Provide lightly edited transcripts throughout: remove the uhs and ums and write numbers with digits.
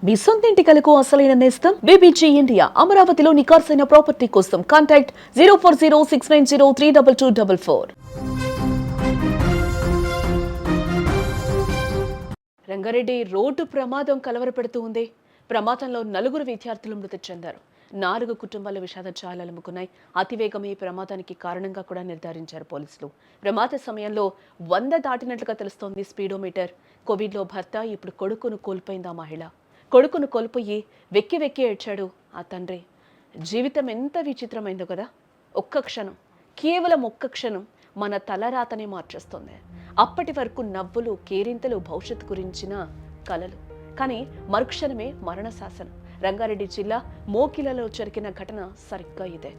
మీ సొంత ఇంటి కలకు అసలైన నేస్తం బీబీజీ ఇండియా. అమరావతిలో నికార్సైన ప్రాపర్టీ కోసం కాంటాక్ట్ 0406903224. రంగారెడ్డి రోడ్డు ప్రమాదం కలవరపెడుతూ ఉంది. ప్రమాదంలో 4 విద్యార్థులు మృతి చెందారు. 4 కుటుంబాల విషాద ఛాయలు అలుముకున్నాయి. అతివేగం ఈ ప్రమాదానికి కారణంగా కూడా నిర్ధారించారు పోలీసులు. ప్రమాద సమయంలో 100 దాటినట్లుగా తెలుస్తోంది స్పీడోమీటర్. కోవిడ్లో భర్త, ఇప్పుడు కొడుకును కోల్పోయింది ఆ మహిళ. కొడుకును కోల్పోయి వెక్కి వెక్కి ఏడ్చాడు ఆ తండ్రి. జీవితం ఎంత విచిత్రమైందో కదా. ఒక్క క్షణం, కేవలం ఒక్క క్షణం మన తలరాతనే మార్చేస్తుంది. అప్పటి వరకు నవ్వులు, కేరింతలు, భవిష్యత్తు గురించిన కలలు. కానీ మరుక్షణమే మరణ శాసనం. రంగారెడ్డి జిల్లా మోకిలలో జరిగిన ఘటన సరిగ్గా ఇదే.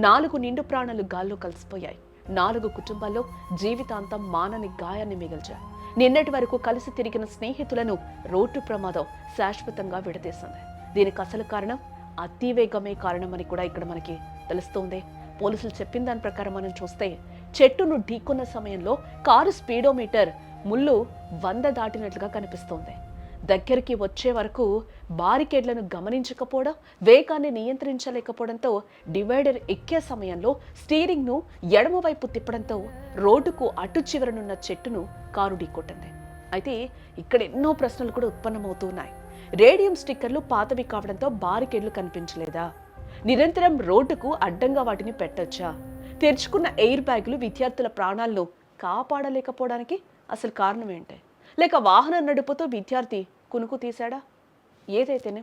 4 నిండు ప్రాణాలు గాల్లో కలిసిపోయాయి. 4 కుటుంబాల్లో జీవితాంతం మానని గాయాన్ని మిగిల్చాయి. నిన్నటి వరకు కలిసి తిరిగిన స్నేహితులను రోడ్డు ప్రమాదం శాశ్వతంగా విడదీసింది. దీనికి అసలు కారణం అతివేగమే కారణమని కూడా ఇక్కడ మనకి తెలుస్తోంది. పోలీసులు చెప్పిన దాని ప్రకారం మనం చూస్తే, చెట్టును ఢీకొన్న సమయంలో కారు స్పీడోమీటర్ ముళ్ళు 100 దాటినట్లుగా కనిపిస్తోంది. దగ్గరికి వచ్చే వరకు బారికేడ్లను గమనించకపోవడం, వేగాన్ని నియంత్రించలేకపోవడంతో డివైడర్ ఎక్కే సమయంలో స్టీరింగ్ను ఎడమవైపు తిప్పడంతో రోడ్డుకు అటు చివరనున్న చెట్టును కారు ఢీకొట్టింది. అయితే ఇక్కడ ఎన్నో ప్రశ్నలు కూడా ఉత్పన్నమవుతున్నాయి. రేడియం స్టిక్కర్లు పాతవి కావడంతో బారికేడ్లు కనిపించలేదా? నిరంతరం రోడ్డుకు అడ్డంగా వాటిని పెట్టొచ్చా? తెరుచుకున్న ఎయిర్ బ్యాగులు విద్యార్థుల ప్రాణాలను కాపాడలేకపోవడానికి అసలు కారణం ఏంటి? లేక వాహనం నడుపుతూ విద్యార్థి కునుకు తీశాడా? ఏదైతేనే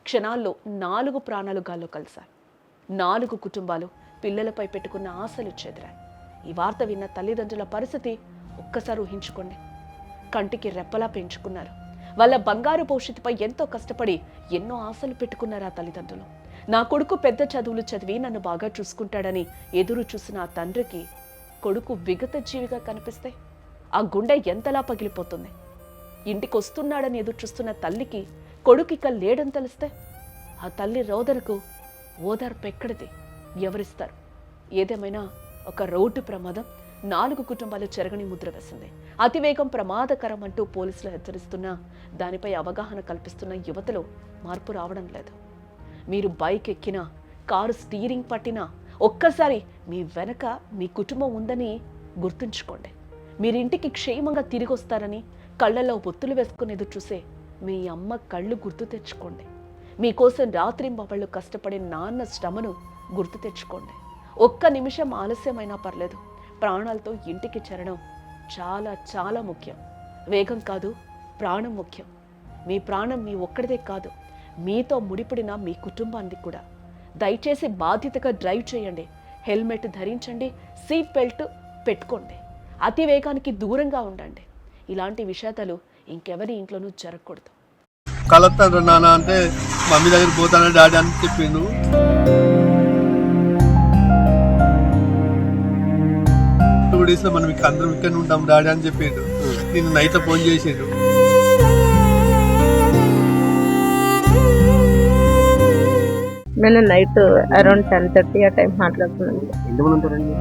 క్షణాల్లో 4 ప్రాణాలు గాల్లో కలిశాయి. 4 కుటుంబాలు పిల్లలపై పెట్టుకున్న ఆశలు చెదిరాయి. ఈ వార్త విన్న తల్లిదండ్రుల పరిస్థితి ఒక్కసారి ఊహించుకోండి. కంటికి రెప్పలా పెంచుకున్నారు. వాళ్ళ బంగారు భవిష్యత్తుపై ఎంతో కష్టపడి ఎన్నో ఆశలు పెట్టుకున్నారు ఆ తల్లిదండ్రులు. నా కొడుకు పెద్ద చదువులు చదివి నన్ను బాగా చూసుకుంటాడని ఎదురు చూసిన ఆ తండ్రికి కొడుకు విగత జీవిగా కనిపిస్తే ఆ గుండె ఎంతలా పగిలిపోతుంది. ఇంటికి వస్తున్నాడని ఎదురు చూస్తున్న తల్లికి కొడుకు ఇక లేడని తెలిస్తే ఆ తల్లి రోదనకు ఓదార్పు ఎక్కడిది? ఎవరిస్తారు? ఏదేమైనా ఒక రోడ్డు ప్రమాదం 4 కుటుంబాలు చెరగని ముద్ర వేసింది. అతివేగం ప్రమాదకరం అంటూ పోలీసులు హెచ్చరిస్తున్నా దానిపై అవగాహన కల్పిస్తున్న యువతలో మార్పు రావడం లేదు. మీరు బైక్ ఎక్కినా, కారు స్టీరింగ్ పట్టినా ఒక్కసారి మీ వెనక మీ కుటుంబం ఉందని గుర్తుంచుకోండి. మీరింటికి క్షేమంగా తిరిగి వస్తారని కళ్ళల్లో ఒత్తులు వేసుకుని ఎదురు చూసే మీ అమ్మ కళ్ళు గుర్తు తెచ్చుకోండి. మీకోసం రాత్రింబవళ్ళు కష్టపడే నాన్న శ్రమను గుర్తు తెచ్చుకోండి. ఒక్క నిమిషం ఆలస్యమైనా పర్లేదు, ప్రాణాలతో ఇంటికి చేరడం చాలా చాలా ముఖ్యం. వేగం కాదు, ప్రాణం ముఖ్యం. మీ ప్రాణం మీ ఒక్కడిదే కాదు, మీతో ముడిపడిన మీ కుటుంబానికి కూడా. దయచేసి బాధ్యతగా డ్రైవ్ చేయండి. హెల్మెట్ ధరించండి, సీట్ బెల్ట్ పెట్టుకోండి. అతి వేగానికి దూరంగా ఉండండి. ఇలాంటి విషయాలు ఇంకెవరి ఇంట్లోనూ జరగకూడదు. కలుస్తాడు నాన్న అంటే మమ్మీ దగ్గర పోతాను డాడీ అని చెప్పిండు. 2 days లో మనం అందరం ఇక్కడ ఉంటాం డాడీ అని చెప్పిండు. నేను నైట్ ఫోన్ చేసిండు. నేను నైట్ అరౌండ్ 10:30 ఆ టైం మాట్లాడుతున్నాను. ఎంతమంది ఉంటారండి?